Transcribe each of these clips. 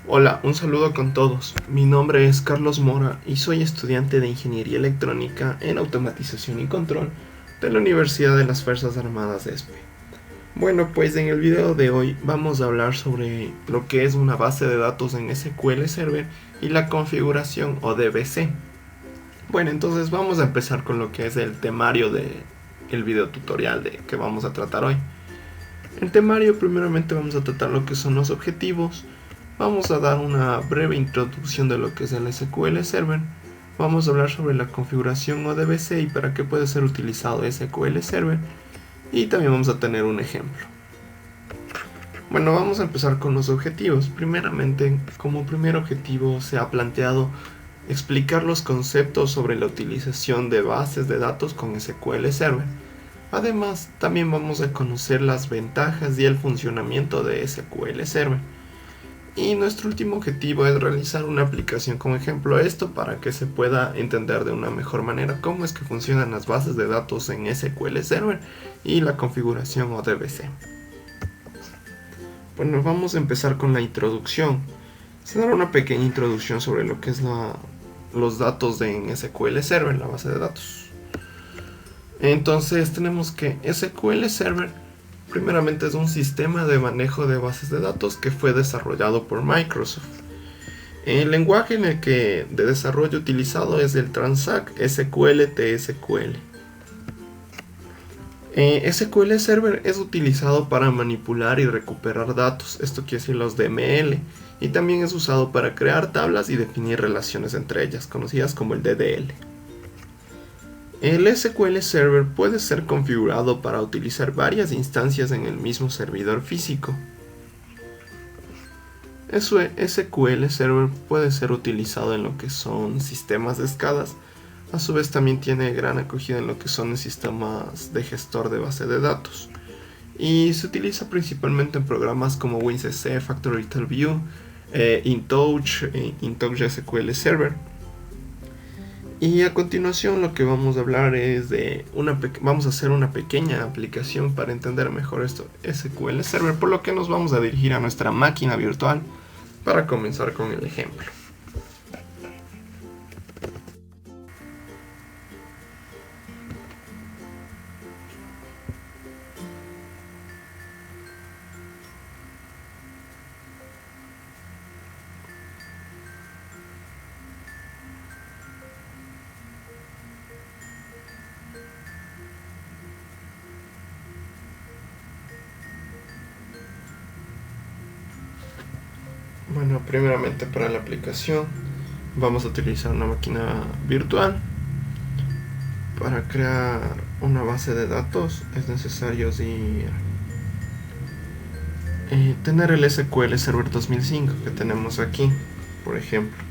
Hola, un saludo con todos. Mi nombre es Carlos Mora y soy estudiante de Ingeniería Electrónica en Automatización y Control de la Universidad de las Fuerzas Armadas de ESPE. Bueno, pues en el video de hoy vamos a hablar sobre lo que es una base de datos en SQL Server y la configuración o DBC. Bueno, entonces vamos a empezar con lo que es el temario del video tutorial de que vamos a tratar hoy. El temario primeramente vamos a tratar lo que son los objetivos. Vamos a dar una breve introducción de lo que es el SQL Server. Vamos a hablar sobre la configuración ODBC y para qué puede ser utilizado SQL Server. Y también vamos a tener un ejemplo. Bueno, vamos a empezar con los objetivos. Primeramente, como primer objetivo se ha planteado explicar los conceptos sobre la utilización de bases de datos con SQL Server. Además, también vamos a conocer las ventajas y el funcionamiento de SQL Server. Y nuestro último objetivo es realizar una aplicación como ejemplo esto para que se pueda entender de una mejor manera cómo es que funcionan las bases de datos en SQL Server y la configuración ODBC. Bueno, vamos a empezar con la introducción. Se dará una pequeña introducción sobre lo que es los datos en SQL Server, la base de datos. Entonces tenemos que SQL Server primeramente es un sistema de manejo de bases de datos que fue desarrollado por Microsoft. El lenguaje en el que de desarrollo utilizado es el Transact SQL TSQL. SQL Server es utilizado para manipular y recuperar datos, esto quiere decir los DML, y también es usado para crear tablas y definir relaciones entre ellas, conocidas como el DDL. El SQL Server puede ser configurado para utilizar varias instancias en el mismo servidor físico. SQL Server puede ser utilizado en lo que son sistemas de escalas. A su vez también tiene gran acogida en lo que son sistemas de gestor de base de datos. Y se utiliza principalmente en programas como WinCC, Factory View, InTouch, InTouch SQL Server. Y a continuación lo que vamos a hablar es de vamos a hacer una pequeña aplicación para entender mejor esto SQL Server, por lo que nos vamos a dirigir a nuestra máquina virtual para comenzar con el ejemplo. Bueno, primeramente para la aplicación vamos a utilizar una máquina virtual. Para crear una base de datos es necesario tener el SQL Server 2005 que tenemos aquí, por ejemplo.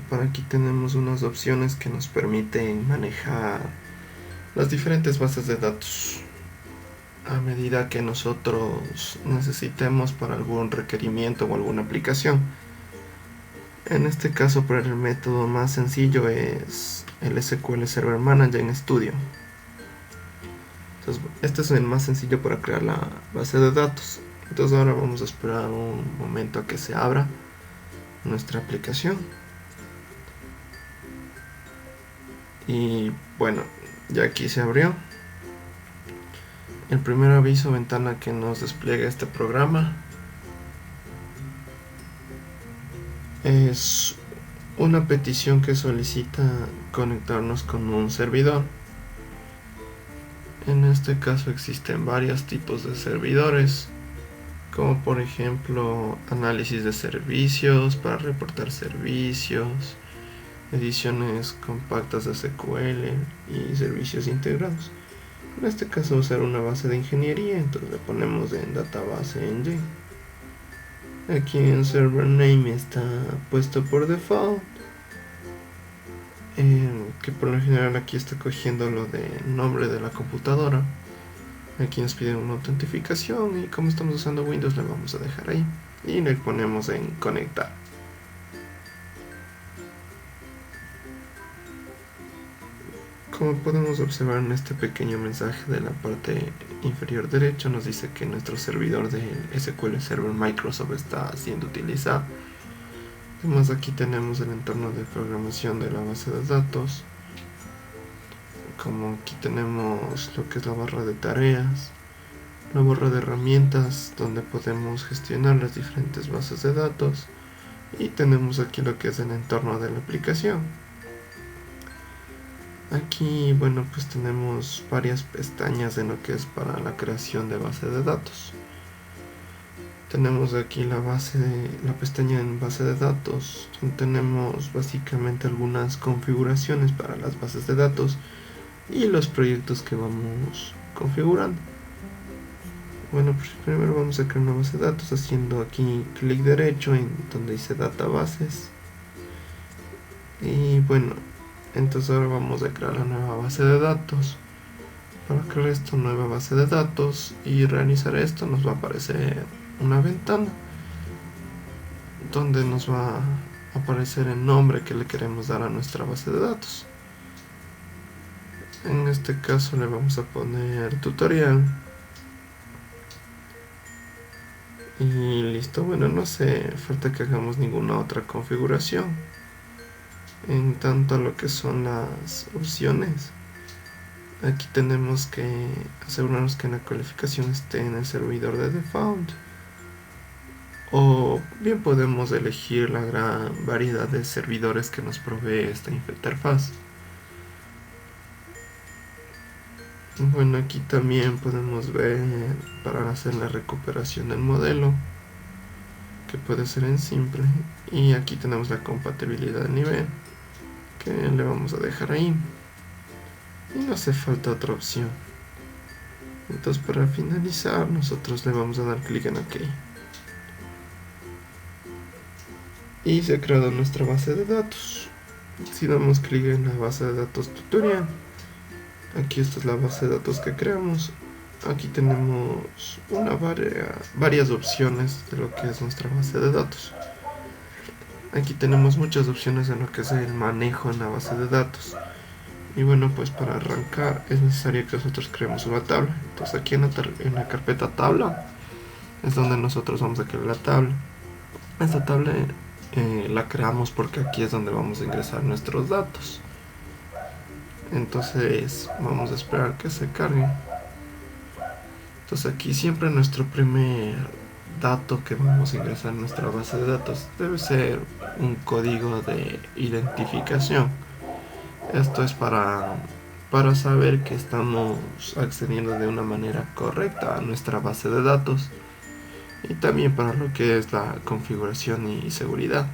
Por aquí tenemos unas opciones que nos permiten manejar las diferentes bases de datos a medida que nosotros necesitemos para algún requerimiento o alguna aplicación. En este caso, para el método más sencillo es el SQL Server Manager en Studio. Entonces, este es el más sencillo para crear la base de datos. Entonces ahora vamos a esperar un momento a que se abra nuestra aplicación. Y bueno, ya aquí se abrió. El primer aviso ventana que nos despliega este programa es una petición que solicita conectarnos con un servidor. En este caso existen varios tipos de servidores, como por ejemplo análisis de servicios para reportar servicios, ediciones compactas de SQL y servicios integrados. En este caso usar una base de ingeniería, entonces le ponemos en database engine. Aquí en server name está puesto por default, que por lo general aquí está cogiendo lo de nombre de la computadora. Aquí nos piden una autentificación y como estamos usando Windows le vamos a dejar ahí y le ponemos en conectar. como podemos observar en este pequeño mensaje de la parte inferior derecha, nos dice que nuestro servidor de SQL Server Microsoft está siendo utilizado. Además, aquí tenemos el entorno de programación de la base de datos. Como aquí tenemos lo que es la barra de tareas, la barra de herramientas donde podemos gestionar las diferentes bases de datos, y tenemos aquí lo que es el entorno de la aplicación. Aquí, bueno, pues tenemos varias pestañas en lo que es para la creación de base de datos. Tenemos aquí la pestaña en base de datos, donde tenemos básicamente algunas configuraciones para las bases de datos y los proyectos que vamos configurando. Bueno, pues primero vamos a crear una base de datos haciendo aquí clic derecho en donde dice databases. Y bueno, entonces ahora vamos a crear la nueva base de datos. Para crear esta nueva base de datos y realizar esto, nos va a aparecer una ventana donde nos va a aparecer el nombre que le queremos dar a nuestra base de datos. En este caso le vamos a poner tutorial. Y listo. Bueno, no hace falta que hagamos ninguna otra configuración. En tanto a lo que son las opciones, aquí tenemos que asegurarnos que la calificación esté en el servidor de default, o bien podemos elegir la gran variedad de servidores que nos provee esta interfaz. Bueno, aquí también podemos ver para hacer la recuperación del modelo, que puede ser en simple, y aquí tenemos la compatibilidad de nivel, que le vamos a dejar ahí, y no hace falta otra opción. Entonces, para finalizar, nosotros le vamos a dar clic en OK, y se ha creado nuestra base de datos. Si damos clic en la base de datos tutorial, aquí esta es la base de datos que creamos. Aquí tenemos varias opciones de lo que es nuestra base de datos. Aquí tenemos muchas opciones en lo que es el manejo en la base de datos. Y bueno, pues para arrancar es necesario que nosotros creemos una tabla. Entonces aquí en la carpeta tabla es donde nosotros vamos a crear la tabla. Esta tabla la creamos porque aquí es donde vamos a ingresar nuestros datos. Entonces vamos a esperar que se cargue. Entonces aquí siempre nuestro primer dato que vamos a ingresar en nuestra base de datos debe ser un código de identificación. Esto es para saber que estamos accediendo de una manera correcta a nuestra base de datos, y también para lo que es la configuración y seguridad.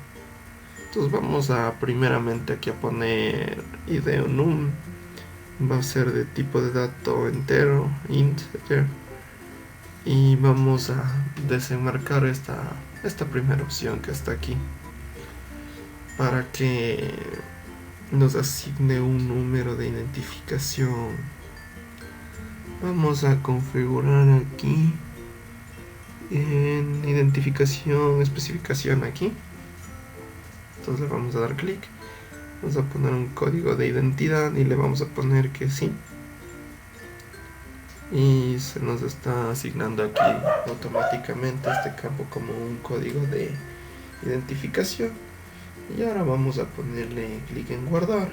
Entonces vamos a primeramente aquí a poner id o num. Va a ser de tipo de dato entero, integer, y vamos a desenmarcar esta primera opción que está aquí para que nos asigne un número de identificación. Vamos a configurar aquí en identificación, especificación aquí. Entonces le vamos a dar clic, vamos a poner un código de identidad y le vamos a poner que sí, y se nos está asignando aquí automáticamente este campo como un código de identificación. Y ahora vamos a ponerle clic en guardar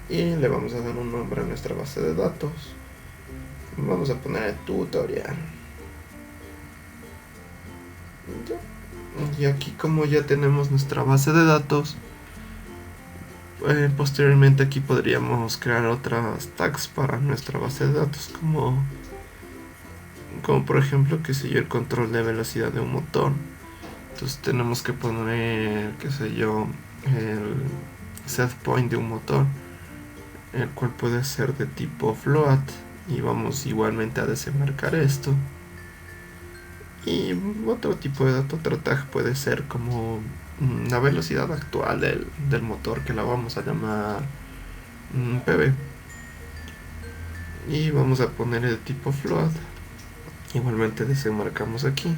y le vamos a dar un nombre a nuestra base de datos. Vamos a poner tutorial. Y aquí, como ya tenemos nuestra base de datos, posteriormente aquí podríamos crear otras tags para nuestra base de datos, como por ejemplo, qué sé yo, el control de velocidad de un motor. Entonces tenemos que poner, qué sé yo, el set point de un motor, el cual puede ser de tipo float, y vamos igualmente a desenmarcar esto. Y otro tipo de dato, otro tag puede ser como la velocidad actual del motor, que la vamos a llamar PB, y vamos a poner el tipo float. Igualmente desenmarcamos aquí.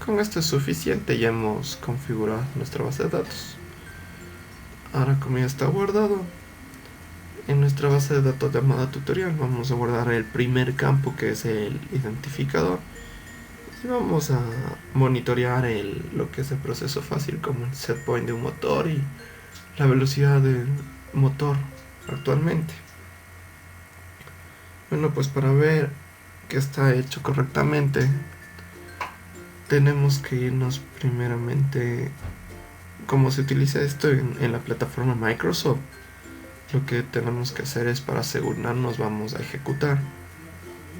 Con esto es suficiente, ya hemos configurado nuestra base de datos. Ahora, como ya está guardado, En nuestra base de datos llamada tutorial vamos a guardar el primer campo, que es el identificador, y vamos a monitorear lo que es el proceso fácil, como el set point de un motor y la velocidad del motor actualmente. Bueno, pues para ver que está hecho correctamente tenemos que irnos primeramente, como se utiliza esto en la plataforma Microsoft. Lo que tenemos que hacer es, para asegurarnos, vamos a ejecutar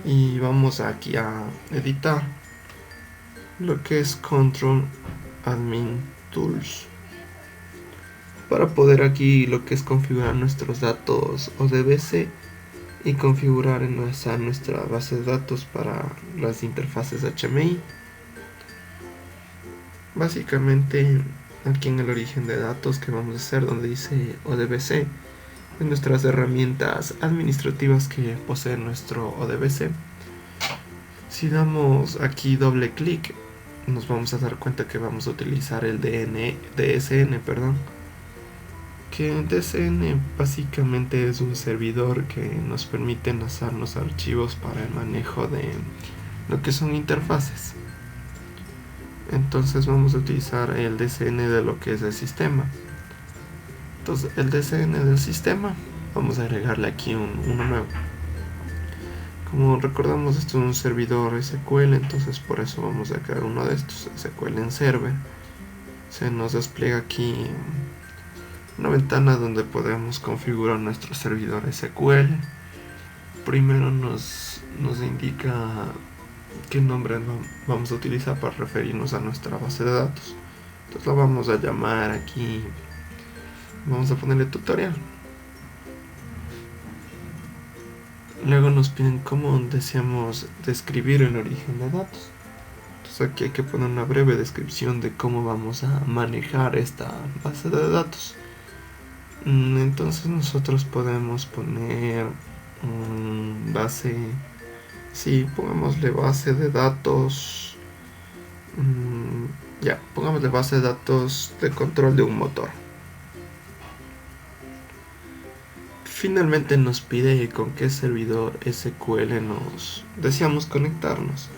y vamos aquí a editar lo que es Control Admin Tools para poder aquí lo que es configurar nuestros datos ODBC y configurar en nuestra base de datos para las interfaces HMI. Básicamente aquí en el origen de datos que vamos a hacer, donde dice ODBC, en nuestras herramientas administrativas que posee nuestro ODBC, si damos aquí doble clic nos vamos a dar cuenta que vamos a utilizar el DSN, que el DSN básicamente es un servidor que nos permite enlazarnos archivos para el manejo de lo que son interfaces. Entonces vamos a utilizar el DSN de lo que es el sistema. Entonces el DSN del sistema vamos a agregarle aquí uno nuevo. Como recordamos, esto es un servidor SQL, entonces por eso vamos a crear uno de estos, SQL en server. Se nos despliega aquí una ventana donde podemos configurar nuestro servidor SQL. Primero nos indica qué nombre vamos a utilizar para referirnos a nuestra base de datos. Entonces la vamos a llamar aquí, vamos a ponerle tutorial. Luego nos piden cómo deseamos describir el origen de datos. Entonces aquí hay que poner una breve descripción de cómo vamos a manejar esta base de datos. Entonces nosotros podemos poner pongámosle base de datos, pongámosle base de datos de control de un motor. Finalmente nos pide con qué servidor SQL nos deseamos conectarnos.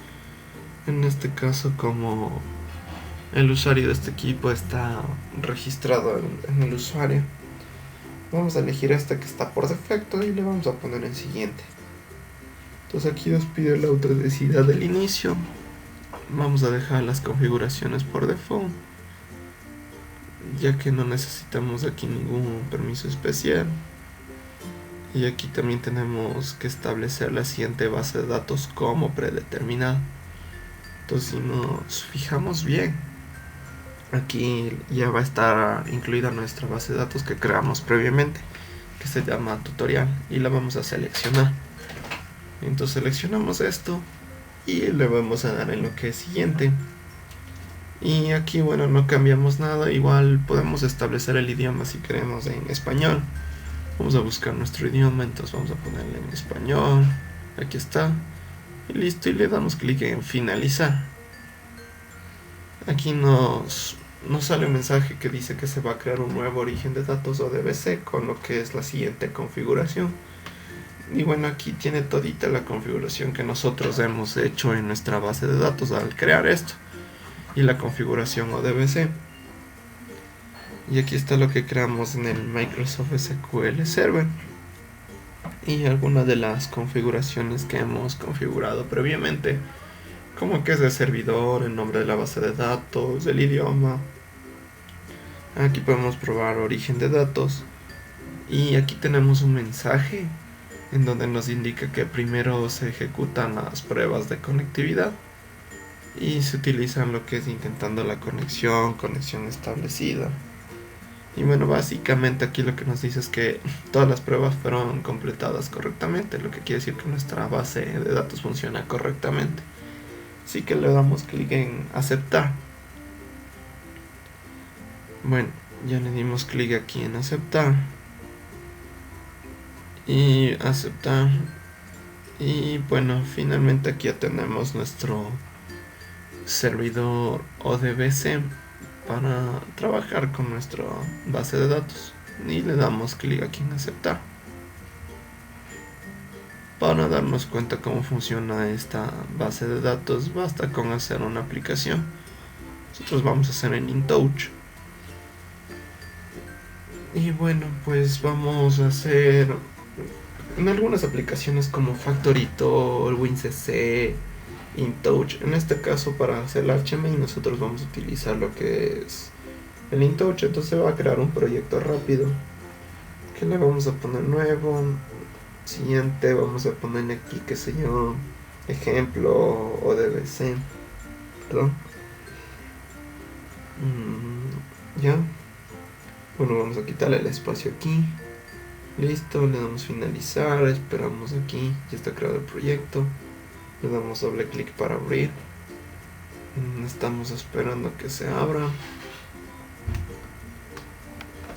En este caso, como el usuario de este equipo está registrado en el usuario, vamos a elegir este que está por defecto y le vamos a poner el siguiente. Entonces aquí nos pide la autenticidad del inicio. Vamos a dejar las configuraciones por default, ya que no necesitamos aquí ningún permiso especial. Y aquí también tenemos que establecer la siguiente base de datos como predeterminada. Entonces si nos fijamos bien, aquí ya va a estar incluida nuestra base de datos que creamos previamente, que se llama tutorial, y la vamos a seleccionar. Entonces seleccionamos esto y le vamos a dar en lo que es siguiente. Y aquí no cambiamos nada, igual podemos establecer el idioma si queremos en español. Vamos a buscar nuestro idioma, entonces vamos a ponerle en español, aquí está, y listo, y le damos clic en finalizar. Aquí nos sale un mensaje que dice que se va a crear un nuevo origen de datos ODBC con lo que es la siguiente configuración. Y aquí tiene todita la configuración que nosotros hemos hecho en nuestra base de datos al crear esto, y la configuración ODBC. Y aquí está lo que creamos en el Microsoft SQL Server y algunas de las configuraciones que hemos configurado previamente, como que es el servidor, el nombre de la base de datos, el idioma. Aquí podemos probar origen de datos y aquí tenemos un mensaje en donde nos indica que primero se ejecutan las pruebas de conectividad y se utilizan lo que es intentando la conexión establecida. Y básicamente aquí lo que nos dice es que todas las pruebas fueron completadas correctamente, lo que quiere decir que nuestra base de datos funciona correctamente. Así que le damos clic en aceptar. Ya le dimos clic aquí en aceptar y aceptar. Y finalmente aquí ya tenemos nuestro servidor ODBC para trabajar con nuestra base de datos, y le damos clic aquí en aceptar. Para darnos cuenta cómo funciona esta base de datos, basta con hacer una aplicación. Nosotros vamos a hacer en InTouch. Y bueno, pues vamos a hacer en algunas aplicaciones como FactoryTalk, WinCC, InTouch. En este caso, para hacer el HTML nosotros vamos a utilizar lo que es el InTouch. Entonces va a crear un proyecto rápido que le vamos a poner nuevo. Siguiente, vamos a ponerle aquí, qué sé yo, ejemplo o DBC. Perdón. Ya. Bueno, vamos a quitarle el espacio aquí. Listo, le damos finalizar, esperamos aquí, ya está creado el proyecto. Le damos doble clic para abrir. Estamos esperando que se abra.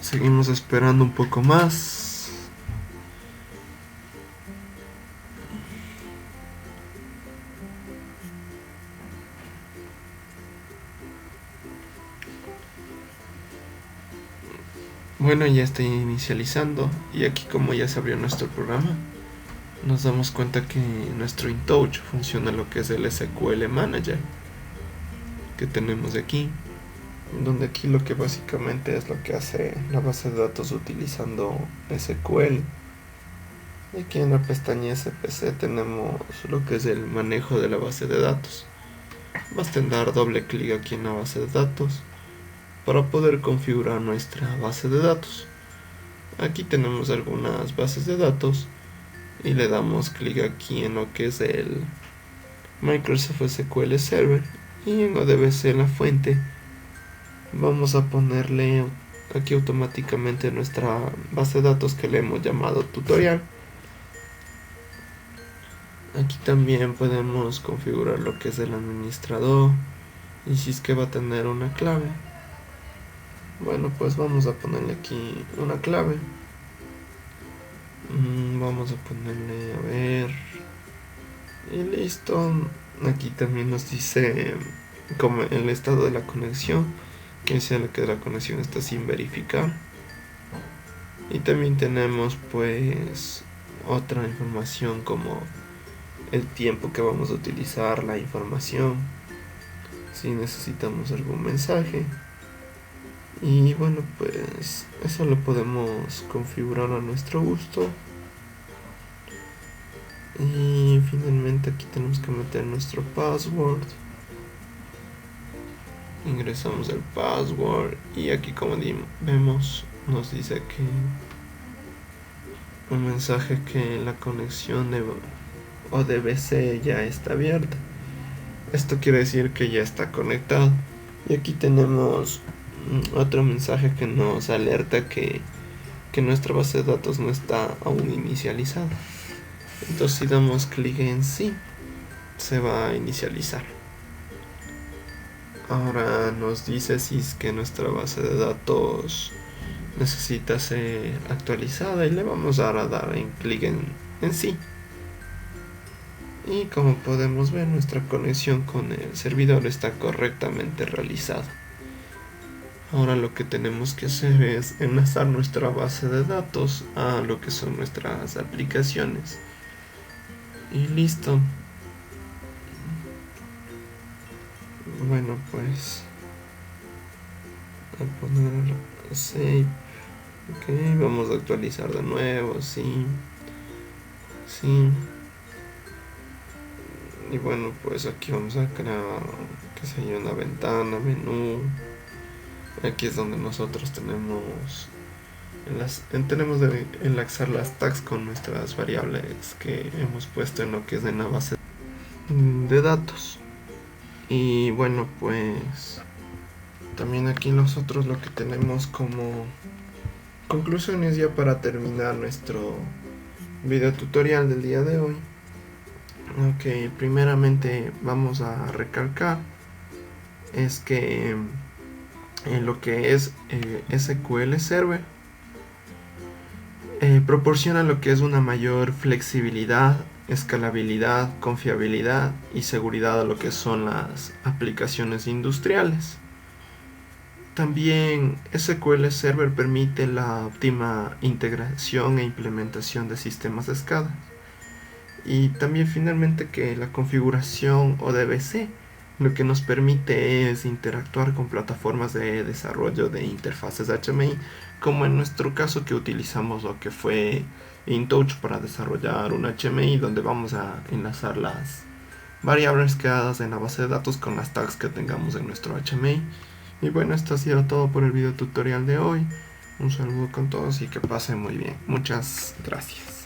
Seguimos esperando un poco más. Bueno, ya está inicializando y aquí como ya se abrió nuestro programa, nos damos cuenta que nuestro InTouch funciona lo que es el SQL Manager que tenemos aquí, donde aquí lo que básicamente es lo que hace la base de datos utilizando SQL. Y aquí en la pestaña SPC tenemos lo que es el manejo de la base de datos. Basta dar doble clic aquí en la base de datos para poder configurar nuestra base de datos. Aquí tenemos algunas bases de datos y le damos clic aquí en lo que es el Microsoft SQL Server y en ODBC la fuente vamos a ponerle aquí automáticamente nuestra base de datos que le hemos llamado tutorial. Aquí también podemos configurar lo que es el administrador y si es que va a tener una clave. Bueno, pues vamos a ponerle aquí una clave. Vamos a ponerle, a ver, y listo. Aquí también nos dice como el estado de la conexión, que dice que la conexión está sin verificar. Y también tenemos pues otra información como el tiempo que vamos a utilizar la información, si necesitamos algún mensaje. Y bueno, pues eso lo podemos configurar a nuestro gusto. Y finalmente aquí tenemos que meter nuestro password. Ingresamos el password y aquí como vemos nos dice que un mensaje que la conexión de ODBC ya está abierta. Esto quiere decir que ya está conectado. Y aquí tenemos otro mensaje que nos alerta que nuestra base de datos no está aún inicializada. Entonces si damos clic en sí, se va a inicializar. Ahora nos dice si es que nuestra base de datos necesita ser actualizada y le vamos a dar en clic en sí. Y como podemos ver, nuestra conexión con el servidor está correctamente realizada. Ahora lo que tenemos que hacer es enlazar nuestra base de datos a lo que son nuestras aplicaciones. Y listo. Bueno, pues a poner save. Ok, vamos a actualizar de nuevo, sí. Y bueno, pues aquí vamos a crear, que sé yo, una ventana, menú. Aquí es donde nosotros tenemos de enlazar las tags con nuestras variables que hemos puesto en lo que es en la base de datos. Y bueno, pues también aquí nosotros lo que tenemos como conclusiones ya para terminar nuestro video tutorial del día de hoy. Ok, primeramente vamos a recalcar es que en lo que es SQL Server proporciona lo que es una mayor flexibilidad, escalabilidad, confiabilidad y seguridad a lo que son las aplicaciones industriales. También SQL Server permite la óptima integración e implementación de sistemas de escala. Y también finalmente que la configuración ODBC lo que nos permite es interactuar con plataformas de desarrollo de interfaces HMI, como en nuestro caso que utilizamos lo que fue InTouch para desarrollar un HMI donde vamos a enlazar las variables creadas en la base de datos con las tags que tengamos en nuestro HMI. Y bueno, esto ha sido todo por el video tutorial de hoy. Un saludo con todos y que pasen muy bien. Muchas gracias.